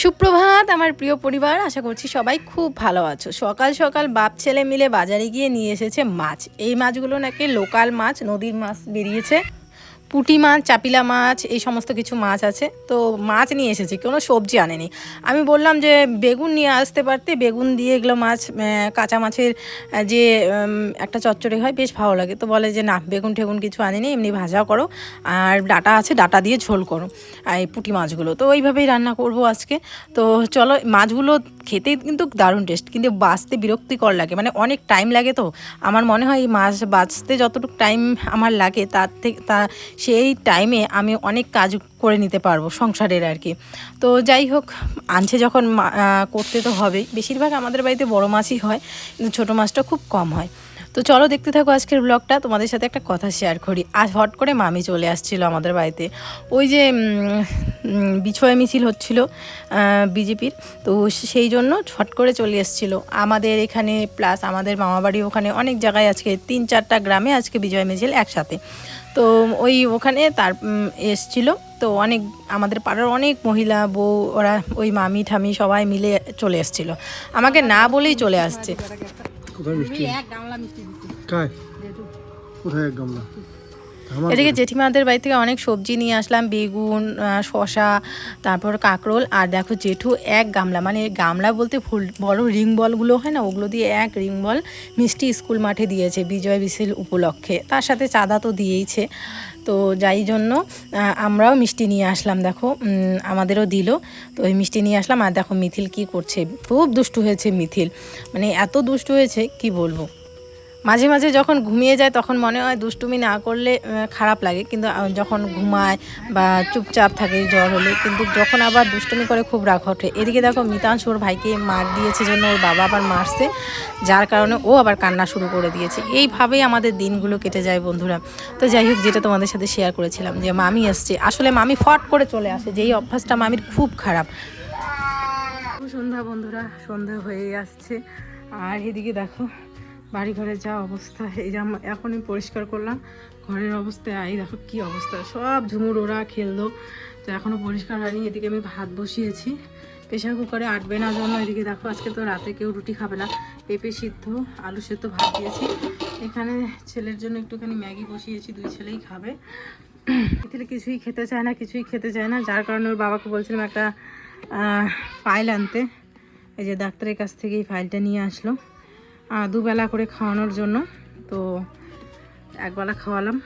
সুপ্রভাত আমার প্রিয় পরিবার, আশা করছি সবাই খুব ভালো আছো। সকাল সকাল বাপ ছেলে মিলে বাজারে গিয়ে নিয়ে এসেছে মাছ। এই মাছগুলো নাকি লোকাল মাছ, নদীর মাছ বেরিয়েছে। পুঁটি মাছ, চাপিলা মাছ, এই সমস্ত কিছু মাছ আছে। তো মাছ নিয়ে এসেছি, কোনো সবজি আনেনি। আমি বললাম যে বেগুন নিয়ে আসতে পারতে, বেগুন দিয়ে এগুলো মাছ, কাঁচা মাছের যে একটা চচ্চড়ি হয়, বেশ ভালো লাগে। তো বলে যে না, বেগুন ঠেগুন কিছু আনেনি, এমনি ভাজা করো আর ডাটা আছে, ডাটা দিয়ে ঝোল করো এই পুঁটি মাছগুলো। তো ওইভাবেই রান্না করব আজকে। তো চলো, মাছগুলো খেতে কিন্তু দারুণ টেস্ট, কিন্তু বাছতে বিরক্তিকর লাগে, মানে অনেক টাইম লাগে। তো আমার মনে হয় এই মাছ বাছতে যতটুকু টাইম আমার লাগে তার থেকে সেই টাইমে আমি অনেক কাজ করে নিতে পারবো সংসারের আর কি। তো যাই হোক, আনছে যখন করতে তো হবেই। বেশিরভাগ আমাদের বাড়িতে বড় মাছই হয়, কিন্তু ছোটো মাছটা খুব কম হয়। তো চলো দেখতে থাকো আজকের ব্লগটা। তোমাদের সাথে একটা কথা শেয়ার করি। আজ হট করে মামি চলে আসছিলো আমাদের বাড়িতে। ওই যে বিছয় মিছিল হচ্ছিল বিজেপির, তো সেই জন্য হট করে চলে এসেছিলো আমাদের এখানে, প্লাস আমাদের মামাবাড়ি ওখানে, অনেক জায়গায় আজকে 3-4টা গ্রামে আজকে বিজয় মিছিল একসাথে। তো ওই ওখানে তার এসছিল। তো অনেক আমাদের পাড়ার অনেক মহিলা বউ, ওরা ওই মামি ঠামি সবাই মিলে চলে এসছিল, আমাকে না বলেই চলে আসছে। এদিকে জেঠিমাদের বাড়ি থেকে অনেক সবজি নিয়ে আসলাম, বেগুন, শশা, তারপর কাঁকরোল। আর দেখো জেঠু এক গামলা, মানে গামলা বলতে ফুল বড় রিং বলগুলো হয় না, ওগুলো দিয়ে এক রিং বল মিষ্টি স্কুল মাঠে দিয়েছে বিজয় মিছিল উপলক্ষে। তার সাথে চাঁদা তো দিয়েইছে। তো যাই জন্য আমরাও মিষ্টি নিয়ে আসলাম। দেখো আমাদেরও দিল। তো ওই মিষ্টি নিয়ে আসলাম। আর দেখো মিথিল কি করছে, খুব দুষ্টু হয়েছে মিথিল, মানে এত দুষ্টু হয়েছে কি বলবো। মাঝে মাঝে যখন ঘুমিয়ে যায় তখন মনে হয় দুষ্টুমি না করলে খারাপ লাগে, কিন্তু যখন ঘুমায় বা চুপচাপ থাকে জ্বর হলে, কিন্তু যখন আবার দুষ্টুমি করে খুব রাগ ওঠে। এদিকে দেখো মিতাংশ ওর ভাইকে মার দিয়েছে জন্য ওর বাবা আবার মারছে, যার কারণে ও আবার কান্না শুরু করে দিয়েছে। এইভাবেই আমাদের দিনগুলো কেটে যায় বন্ধুরা। তো যাই হোক, যেটা তোমাদের সাথে শেয়ার করেছিলাম যে মামি আসছে, আসলে মামি ফট করে চলে আসে, যেই অভ্যাসটা মামির খুব খারাপ। সন্ধ্যা বন্ধুরা, সন্ধ্যা হয়ে আসছে। আর এদিকে দেখো বাড়ি ঘরে যা অবস্থা, এই যে এখনই পরিষ্কার করলাম ঘরের অবস্থা। এই দেখো কি অবস্থা, সব ঝুমুর ওরা খেললো। তো এখনও পরিষ্কার হয়নি। এদিকে আমি ভাত বসিয়েছি প্রেশার কুকারে, আটবে না জন্য। এদিকে দেখো আজকে তো রাতে কেউ রুটি খাবে না, পেঁপে সিদ্ধ, আলু সিদ্ধ ভাত দিয়েছি। এখানে ছেলের জন্য একটুখানি ম্যাগি বসিয়েছি, 2 ছেলেই খাবে। এতে কিছুই খেতে চায় না, কিছুই খেতে চায় না, যার কারণে ওর বাবাকে বলছিলাম একটা ফাইল আনতে। এই যে ডাক্তারের কাছ থেকে এই ফাইলটা নিয়ে আসলো, 2 বেলা করে খাওয়ানোর জন্য। তো 1 বেলা খাওয়ালাম।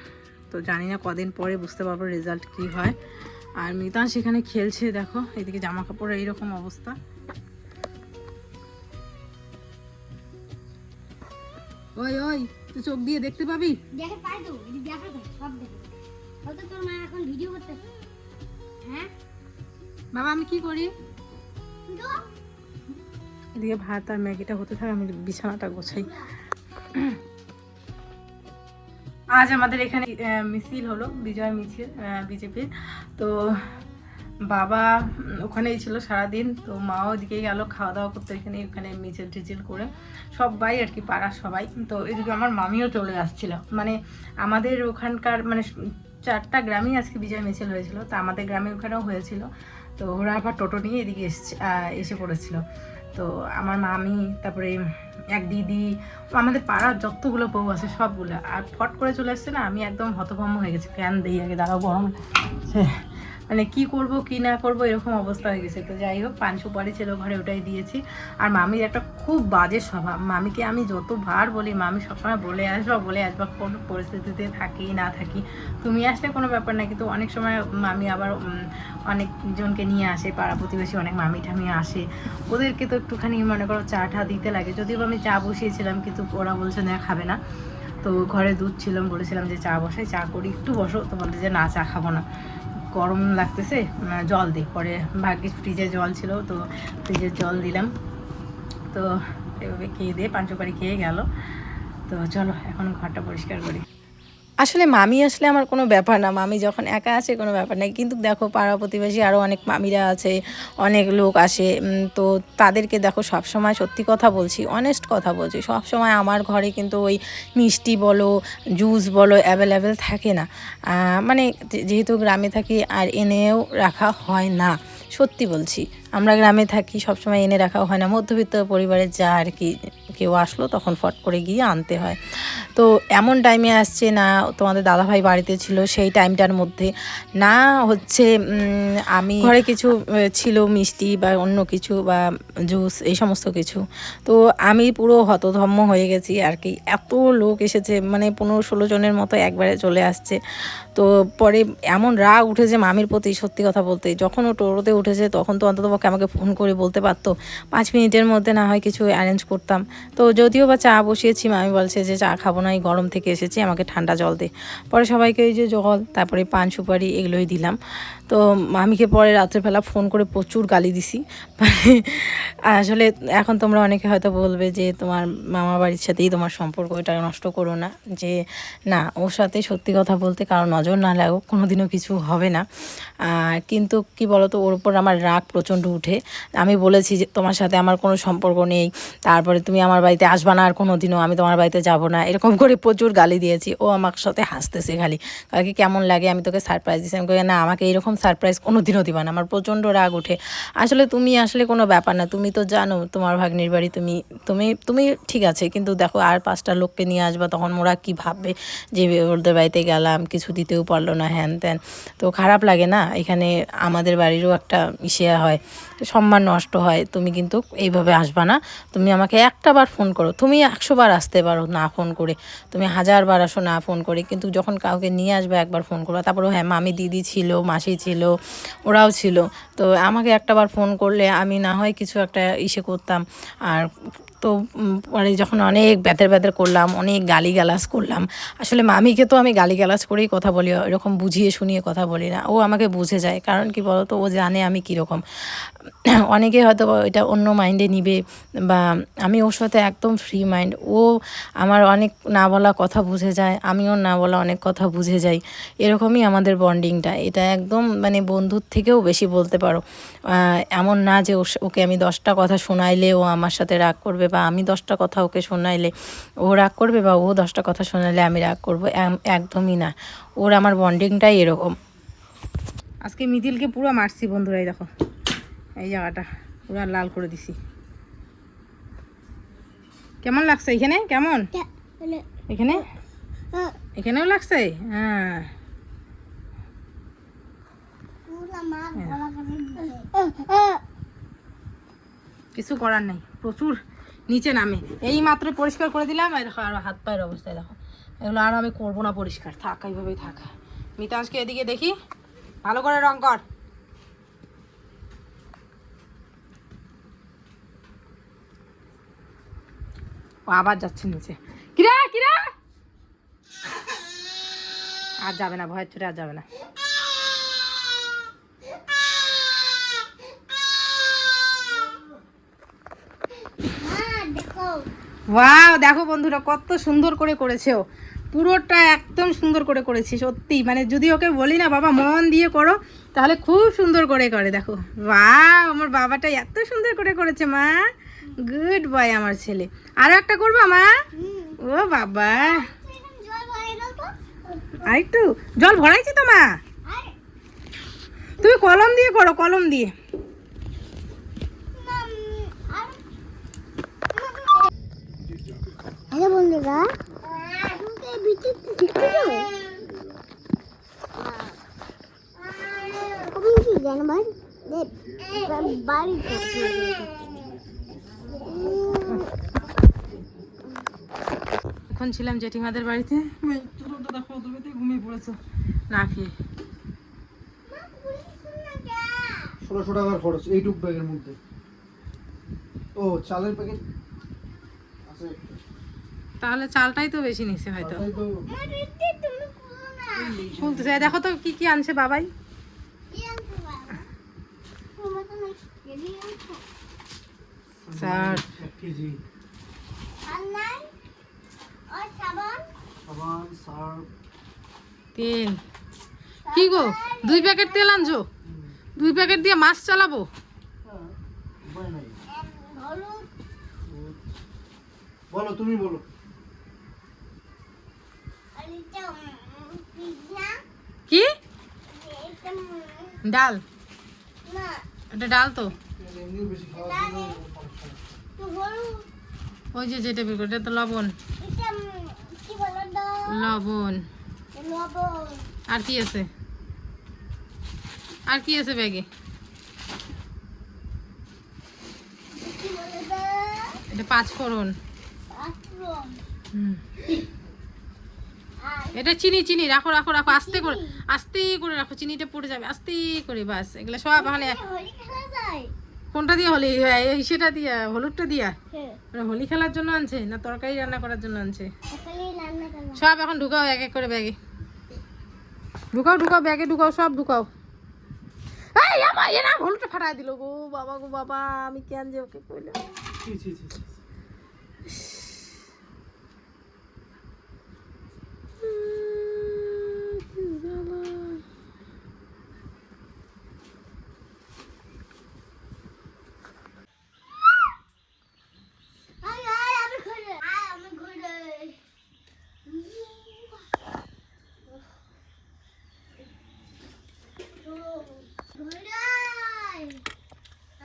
তো জানি না কদিন পরে বুঝতে পারবো রেজাল্ট কি হয়। আর মিতান সেখানে খেলছে, দেখো এদিকে জামা কাপড়ের এইরকম অবস্থা। ওই ওই, তুই চোখ দিয়ে দেখতে পাবি? দেখে পাই তো, এদিকে দেখা যায়, সব দেখে। হয়তো তোর মা এখন ভিডিও করতেছে। হ্যাঁ বাবা, আমি কি করি? এদিকে ভাত আর ম্যাগিটা হতে থাকে, আমি বিছানাটা গোছাই। আজ আমাদের এখানে মিছিল হলো, বিজয় মিছিল বিজেপির। তো বাবা ওখানেই ছিল সারাদিন। তো মাও ওদিকেই গেল খাওয়া দাওয়া করতে, ওখানে মিছিল টিছিল করে সবাই আর কি, পাড়ার সবাই। তো এদিকে আমার মামিও চলে আসছিল, মানে আমাদের ওখানকার মানে 4টা গ্রামেই আজকে বিজয় মিছিল হয়েছিল। তো আমাদের গ্রামে ওখানেও হয়েছিল। তো ওরা আবার টোটো নিয়ে এদিকে এসে পড়েছিল। তো আমার মামি, তারপরে এক দিদি, আমাদের পাড়ার যতগুলো বউ আছে সবগুলো। আর ফট করে চলে আসছে না, আমি একদম হতভম্ব হয়ে গেছি। ফ্যান দিই আগে, দাঁড়াও গরম, মানে কি করব কি না করব এরকম অবস্থা হয়ে গেছে। তো যাই হোক, পান সুপারি ছিল ঘরে, ওটাই দিয়েছি। আর মামির একটা খুব বাজে স্বভাব, মামিকে আমি যতবার বলি, মামি সবসময় বলে আসবা কোনো পরিস্থিতিতে থাকি না থাকি, তুমি আসলে কোনো ব্যাপার না। কিন্তু অনেক সময় মামি আবার অনেকজনকে নিয়ে আসে, পাড়া প্রতিবেশী অনেক মামি ঠামি আসে, ওদেরকে তো একটুখানি মনে করো চা টা দিতে লাগে। যদিও আমি চা বসিয়েছিলাম, কিন্তু ওরা বলছে না খাবে না। তো ঘরে দুধ ছিল, বলেছিলাম যে চা বসাই, চা করি একটু বসো। তো বলতে যে না, চা খাবো না, গরম লাগতেছে, জল দিই। পরে ভাগ্যিস ফ্রিজে জল ছিল, তো ফ্রিজের জল দিলাম। তো এভাবে খেয়ে দিয়ে পান সুপারি খেয়ে গেল। তো চলো এখন ঘরটা পরিষ্কার করি। আসলে মামি আসলে আমার কোনো ব্যাপার না, মামি যখন একা আসে কোনো ব্যাপার নাই। কিন্তু দেখো পাড়া প্রতিবেশী আরও অনেক মামিরা আছে, অনেক লোক আসে। তো তাদেরকে দেখো, সবসময় সত্যি কথা বলছি, অনেস্ট কথা বলছি, সবসময় আমার ঘরে কিন্তু ওই মিষ্টি বলো, জুস বলো অ্যাভেলেবেল থাকে না। মানে যেহেতু গ্রামে থাকি আর এনেও রাখা হয় না, সত্যি বলছি, আমরা গ্রামে থাকি, সবসময় এনে রাখাও হয় না, মধ্যবিত্ত পরিবারের যা আর কি, কেউ আসলো তখন ফট করে গিয়ে আনতে হয়। তো এমন টাইমে আসছে না তোমাদের দাদাভাই বাড়িতে ছিল সেই টাইমটার মধ্যে, না হচ্ছে আমি ঘরে কিছু ছিল মিষ্টি বা অন্য কিছু বা জুস এই সমস্ত কিছু। তো আমি পুরো হতধম্ম হয়ে গেছি আর কি, এত লোক এসেছে, মানে 15-16 জনের মতো একবারে চলে আসছে। তো পরে এমন রাগ উঠেছে মামির প্রতি, সত্যি কথা বলতে, যখন ও টোটোতে উঠেছে তখন তো অন্ততপক্ষে আমাকে ফোন করে বলতে পারতো, 5 মিনিটের মধ্যে না হয় কিছু অ্যারেঞ্জ করতাম। তো যদিও বা চা বসিয়েছি, মামি বলছে যে চা খাবো না, এই গরম থেকে এসেছি, আমাকে ঠান্ডা জল দে। পরে সবাইকে ওই যে জল, তারপরে পান সুপারি এগুলোই দিলাম। তো মামিকে পরে রাত্রেবেলা ফোন করে প্রচুর গালি দিছি। মানে আসলে এখন তোমরা অনেকে হয়তো বলবে যে তোমার মামা বাড়ির সাথেই তোমার সম্পর্ক, এটা নষ্ট করো না, যে না, ওর সাথে সত্যি কথা বলতে কারো নজর না লাগুক, কোনোদিনও কিছু হবে না। কিন্তু কি বলো তো, ওর উপর আমার রাগ প্রচণ্ড উঠে। আমি বলেছি যে তোমার সাথে আমার কোনো সম্পর্ক নেই, তারপরে তুমি আমার বাড়িতে আসবা না আর কোনো দিনও, আমি তোমার বাড়িতে যাব না, এরকম করে প্রচুর গালি দিয়েছি। ও আমার সাথে হাসতেছে খালি, কাকে কেমন লাগে, আমি তোকে সারপ্রাইজ দিচ্ছি। আমি কই না, আমাকে এরকম সারপ্রাইজ কোনো দিনও দিবা না। আমার প্রচণ্ড রাগ ওঠে। আসলে তুমি আসলে কোনো ব্যাপার না, তুমি তো জানো তোমার ভাগ্নির বাড়ি, তুমি তুমি তুমি ঠিক আছে, কিন্তু দেখো আর 5টা লোককে নিয়ে আসবা, তখন ওরা কী ভাববে যে ওদের বাড়িতে গেলাম, কিছু দিতেও পারলো না, হ্যান ত্যান। তো খারাপ লাগে না, এখানে আমাদের বাড়িরও একটা ইসে হয়, সম্মান নষ্ট হয়। তুমি কিন্তু এইভাবে আসবা না, তুমি আমাকে একটা বার ফোন করো, তুমি 100 বার আসতে পারো না ফোন করে, তুমি 1000 বার আসো না ফোন করে, কিন্তু যখন কাউকে নিয়ে আসবে একবার ফোন করো। তারপরে হ্যাঁ, মামি দিদি ছিল, মাসি ছিল, ওরাও ছিল। তো আমাকে একটা বার ফোন করলে আমি না হয় কিছু একটা ইসে করতাম। আর তো পরে যখন অনেক ব্যাতের ব্যাতের করলাম, অনেক গালিগালাজ করলাম, আসলে মামিকে তো আমি গালিগালাজ করেই কথা বলি, এরকম বুঝিয়ে শুনিয়ে কথা বলি না। ও আমাকে বুঝে যায়, কারণ কি বলো তো, ও জানে আমি কীরকম। অনেকে হয়তো এটা অন্য মাইন্ডে নিবে, বা আমি ওর সাথে একদম ফ্রি মাইন্ড। ও আমার অনেক না বলা কথা বুঝে যায়, আমিও না বলা অনেক কথা বুঝে যাই, এরকমই আমাদের বন্ডিংটা। এটা একদম মানে বন্ধুর থেকেও বেশি বলতে পারো। এমন না যে ওকে আমি 10টা কথা শোনাইলে ও আমার সাথে রাগ করবে, বা আমি 10টা কথা ওকে শোনাইলে ও রাগ করবে, বা ও 10টা কথা শোনাইলে আমি রাগ করবো, একদমই না। ওর আমার বন্ডিংটাই এরকম। আজকে মিথিলকে পুরো মারছি বন্ধুরা, এই দেখো এই জায়গাটা পুরো লাল করে দিছি। কেমন লাগছে এখানে, কেমন এখানে, এখানেও লাগছে? হ্যাঁ, কিছু করার নেই, প্রচুর নিচে নামে। এই মাত্র পরিষ্কার করে দিলাম, আর দেখো আরো হাত পায়ের অবস্থায় দেখো, এগুলো আর আমি করবো না পরিষ্কার, থাক এইভাবেই থাক। মিতাংশকে এদিকে দেখি, ভালো করে রং কর। ও আবার যাচ্ছে নিচে, কিরা কিরা, আর যাবে না, ভয়ের চোটে আর যাবে না। ওয়াও, দেখো বন্ধুরা কত সুন্দর করে করেছে ও, পুরোটা একদম সুন্দর করে করেছি সত্যি। মানে যদি ওকে বলি না বাবা মন দিয়ে করো, তাহলে খুব সুন্দর করে করে। দেখো ওয়াও, আমার বাবাটা এত সুন্দর করে করেছে মা, গুড বয় আমার ছেলে। আরো একটা করবা মা? ও বাবা, আরেকটু জল ভরাইছি তো মা, তুমি কলম দিয়ে করো, কলম দিয়ে। হ্যালো বন্ধুরা, এখন ছিলাম জেঠিমাদের বাড়িতে, দেখো ঘুমিয়ে পড়েছো না খেয়ে। 1600 টাকার খরচ এইটুক ব্যাগের মধ্যে। ও চালের প্যাকেট আছে, তাহলে চালটাই তো বেশি নিছে হয়তো। তাই তো শুনতেছে, দেখো তো কি কি আনছে বাবাই। স্যার 1 কেজি সাবান, সার্ফ, তেল, কি গো 2 প্যাকেট তেল আনছো? 2 প্যাকেট দিয়ে মাছ চালাবো? উপায় নাই। বলো, তুমি বলো। কি ডাল? এটা ডাল তো এমনিও বেশি খাওয়ার জন্য সমস্যা। তো হলু ওই যে যেটা বের করে এটা তো লবণ এটা কি বলো তো লবণ লবণ আর কি আছে আর কি আছে ব্যাগে কি বলো তো এটা 5 ফোড়ন পাত্রম এটা চিনি চিনি রাখো রাখো রাখো আস্তে করে রাখো চিনিটা পড়ে যাবে আস্তে করে বাস এগুলো সব ওখানে হোলি খেলা যায় কোনটা দিয়ে হোলি সেটা দিয়া হলুদটা দিয়া হ্যাঁ ওরা হোলি খেলার জন্য আনছে না তরকারি রান্না করার জন্য আনছে সকালে রান্না করলাম সব এখন ঢুকাও এক এক করে ব্যাগে ঢুকাও ব্যাগে ঢুকাও সব ঢুকাও এই আমার এ না হলুদটা ফাটাই দিল গো বাবা আমি কেন যে ওকে কইলাম ছি ছি ছি ছি।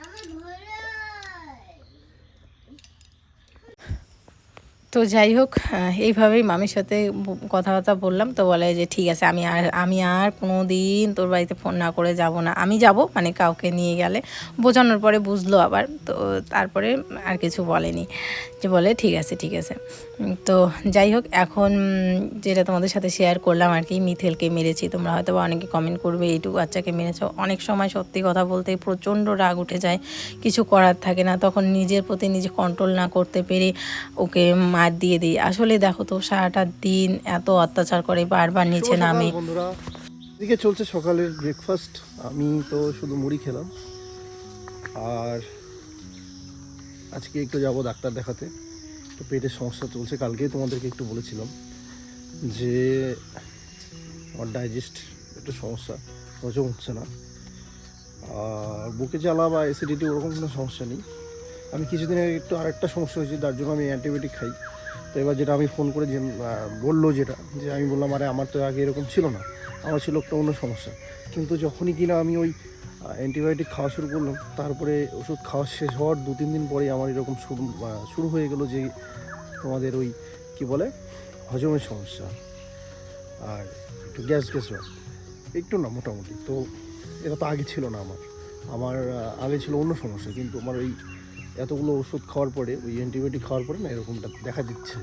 আমি ঘুরে তো যাই হোক এইভাবেই মামির সাথে কথাবার্তা বললাম তো বলে যে ঠিক আছে আমি আর কোনো দিন তোর বাড়িতে ফোন না করে যাব না আমি যাব মানে কাউকে নিয়ে গেলে বোঝানোর পরে বুঝলো আবার তো তারপরে আর কিছু বলেনি যে বলে ঠিক আছে তো যাই হোক এখন যেটা তোমাদের সাথে শেয়ার করলাম আর কি মিথেলকে মেরেছি তোমরা হয়তো বা অনেকে কমেন্ট করবে এইটুকু বাচ্চাকে মেরেছো অনেক সময় সত্যি কথা বলতে প্রচণ্ড রাগ উঠে যায় কিছু করার থাকে না তখন নিজের প্রতি নিজে কন্ট্রোল না করতে পেরে ওকে মার দিয়ে দিই আসলে দেখো তো সারাটা দিন এত অত্যাচার করে বারবার নিচে নামে বন্ধুরা এদিকে চলছে সকালের ব্রেকফাস্ট আমি তো শুধু মুড়ি খেলাম আর আজকে একটু যাব ডাক্তার দেখাতে তো পেটের সমস্যা চলছে কালকেই তোমাদেরকে একটু বলেছিলাম যে আমার ডাইজেস্ট একটু সমস্যা হজম হচ্ছে না আর বুকে জ্বালা বা অ্যাসিডিটি ওরকম কোনো সমস্যা নেই আমি কিছুদিন আগে একটু আরেকটা সমস্যা হয়েছে তার জন্য আমি অ্যান্টিবায়োটিক খাই তো এবার যেটা আমি ফোন করে যে বললো যেটা যে আমি বললাম আরে আমার তো আগে এরকম ছিল না আমার ছিল একটা অন্য সমস্যা কিন্তু যখনই কিনা আমি ওই অ্যান্টিবায়োটিক খাওয়া শুরু করলাম তারপরে ওষুধ খাওয়া শেষ হওয়ার 2-3 দিন পরেই আমার এরকম শুরু হয়ে গেলো যে তোমাদের ওই কি বলে হজমের সমস্যা আর একটু গ্যাস হয় একটু না মোটামুটি তো এটা তো আগে ছিল না আমার আগে ছিল অন্য সমস্যা কিন্তু আমার ওই এতগুলো ওষুধ খাওয়ার পরে ওই অ্যান্টিবায়োটিক খাওয়ার পরে না এরকমটা দেখা দিচ্ছে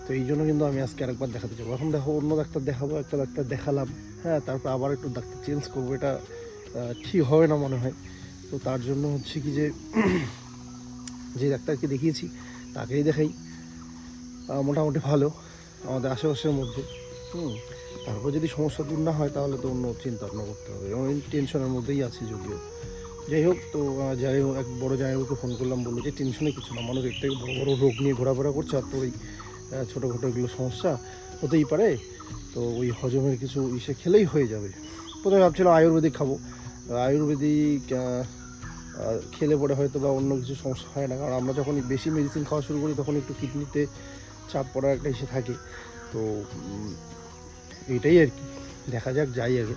তো এই জন্য কিন্তু আমি আজকে আরেকবার দেখাতে যাবো এখন দেখো অন্য ডাক্তার দেখাবো একটা ডাক্তার দেখালাম হ্যাঁ তারপর আবার একটু ডাক্তার চেঞ্জ করবো এটা ঠিক হবে না মনে হয় তো তার জন্য হচ্ছে কি যে ডাক্তারকে দেখিয়েছি তাকেই দেখাই মোটামুটি ভালো আমাদের আশেপাশের মধ্যে তারপর যদি সমস্যা দূর না হয় তাহলে তো অন্য চিন্তা ভাবনা করতে হবে এবং টেনশনের মধ্যেই আছি যদিও যাই হোক তো যাই হোক এক বড়ো জায়গাকে ফোন করলাম বললো যে টেনশনে কিছু না মানুষ এর থেকে বড়ো বড়ো রোগ নিয়ে ঘোরাফেরা করছে আর তো ওই ছোটোখাটো এগুলো সমস্যা হতেই পারে তো ওই হজমের কিছু ইসে খেলেই হয়ে যাবে প্রথমে ভাবছিলাম আয়ুর্বেদিক খাবো আয়ুর্বেদিক খেলে পরে হয়তো বা অন্য কিছু সমস্যা হয় না কারণ আমরা যখন বেশি মেডিসিন খাওয়া শুরু করি তখন একটু কিডনিতে চাপ পড়ার একটা ইসে থাকে তো এইটাই আর কি দেখা যাক যাই আগে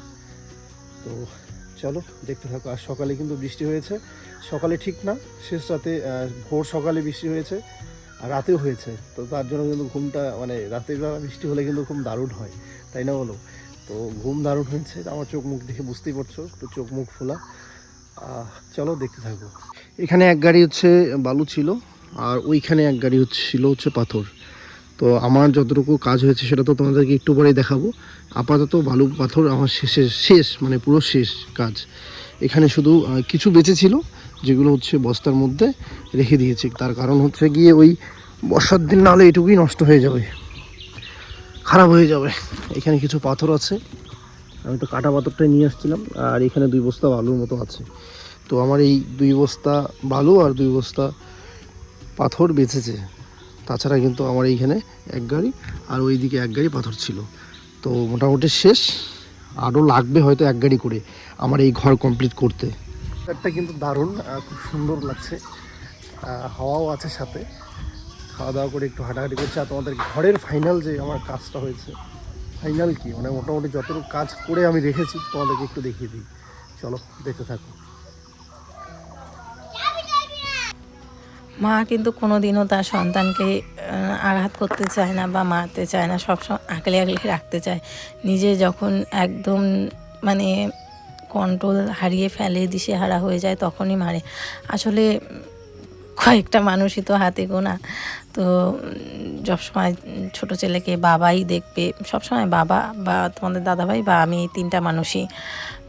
তো চলো দেখতে থাকো আর সকালে কিন্তু বৃষ্টি হয়েছে সকালে ঠিক না শেষ রাতে ভোর সকালে বৃষ্টি হয়েছে আর রাতেও হয়েছে তো তার জন্য কিন্তু ঘুমটা মানে রাতের বেলা বৃষ্টি হলে কিন্তু খুব দারুণ হয় তাই না বলো তো ঘুম দারুণ হয়েছে আমার চোখ মুখ দেখে বুঝতেই পারছো একটু চোখ মুখ ফোলা চলো দেখতে থাকো এখানে এক গাড়ি হচ্ছে বালু ছিল আর ওইখানে এক গাড়ি ছিল হচ্ছে পাথর তো আমার যতটুকু কাজ হয়েছে সেটা তো তোমাদেরকে একটু পরেই দেখাবো আপাতত বালু পাথর আমার শেষ মানে পুরো শেষ কাজ এখানে শুধু কিছু বেঁচে ছিল যেগুলো হচ্ছে বস্তার মধ্যে রেখে দিয়েছি তার কারণ হচ্ছে গিয়ে ওই বর্ষার দিন না হলে এটুকুই নষ্ট হয়ে যাবে খারাপ হয়ে যাবে এখানে কিছু পাথর আছে আমি তো কাটা পাথরটাই নিয়ে আসছিলাম আর এখানে 2 বস্তা বালুর মতো আছে তো আমার এই 2 বস্তা বালু আর 2 বস্তা পাথর বেঁচেছে তাছাড়া কিন্তু আমার এইখানে এক গাড়ি আর ওই দিকে এক গাড়ি পাথর ছিল তো মোটামুটি শেষ আরও লাগবে হয়তো এক গাড়ি করে আমার এই ঘর কমপ্লিট করতে একটা কিন্তু দারুণ খুব সুন্দর লাগছে হাওয়াও আছে সাথে খাওয়া দাওয়া করে একটু হাঁটাহাঁটি করছে আর তোমাদের ঘরের ফাইনাল যে আমার কাজটা হয়েছে ফাইনাল কি মানে মোটামুটি যতটুকু কাজ করে আমি রেখেছি তোমাদেরকে একটু দেখিয়ে দিই চলো দেখতে থাকো মা কিন্তু কোনো দিনও তার সন্তানকে আঘাত করতে চায় না বা মারতে চায় না, সবসময় আগলে আগলে রাখতে চায়। নিজে যখন একদম মানে কন্ট্রোল হারিয়ে ফেলে, দিশেহারা হয়ে যায়, তখনই মারে। আসলে কয়েকটা মানুষই তো হাতে গোনা। তো সবসময় ছোটো ছেলেকে বাবাই দেখবে, সবসময় বাবা বা তোমাদের দাদাভাই বা আমি, এই তিনটা মানুষই।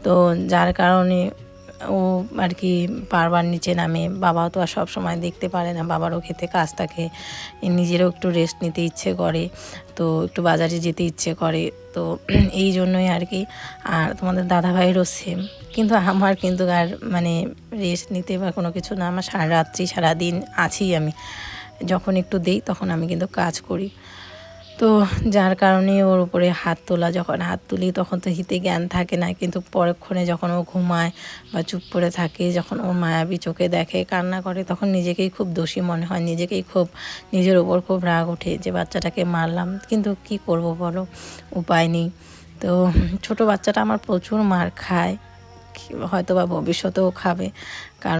তো যার কারণে ও আর কি বারবার নিচে নামে। বাবাও তো আর সবসময় দেখতে পারে না, বাবারও খেতে কাজ থাকে, নিজেরও একটু রেস্ট নিতে ইচ্ছে করে, তো একটু বাজারে যেতে ইচ্ছে করে। তো এই জন্যই আর কি। আর তোমাদের দাদাভাইয়েরও সেম। কিন্তু আমার কিন্তু আর মানে রেস্ট নিতে বা কোনো কিছু না, আমার সারাদিন আছি আমি। যখন একটু দেই তখন আমি কিন্তু কাজ করি। তো যার কারণে ওর উপরে হাত তোলা, যখন হাত তুলি তখন তো হিতে জ্ঞান থাকে না, কিন্তু পরক্ষণে যখন ও ঘুমায় বা চুপ করে থাকে, যখন ওর মায়াবী চোখে দেখে, কান্না করে, তখন নিজেকেই খুব দোষী মনে হয়, নিজেকেই খুব নিজের ওপর খুব রাগ ওঠে যে বাচ্চাটাকে মারলাম। কিন্তু কি করব বলো, উপায় নেই। তো ছোট বাচ্চাটা আমার প্রচুর মার খায়, হয়তো বা ভবিষ্যতেও খাবে, কারণ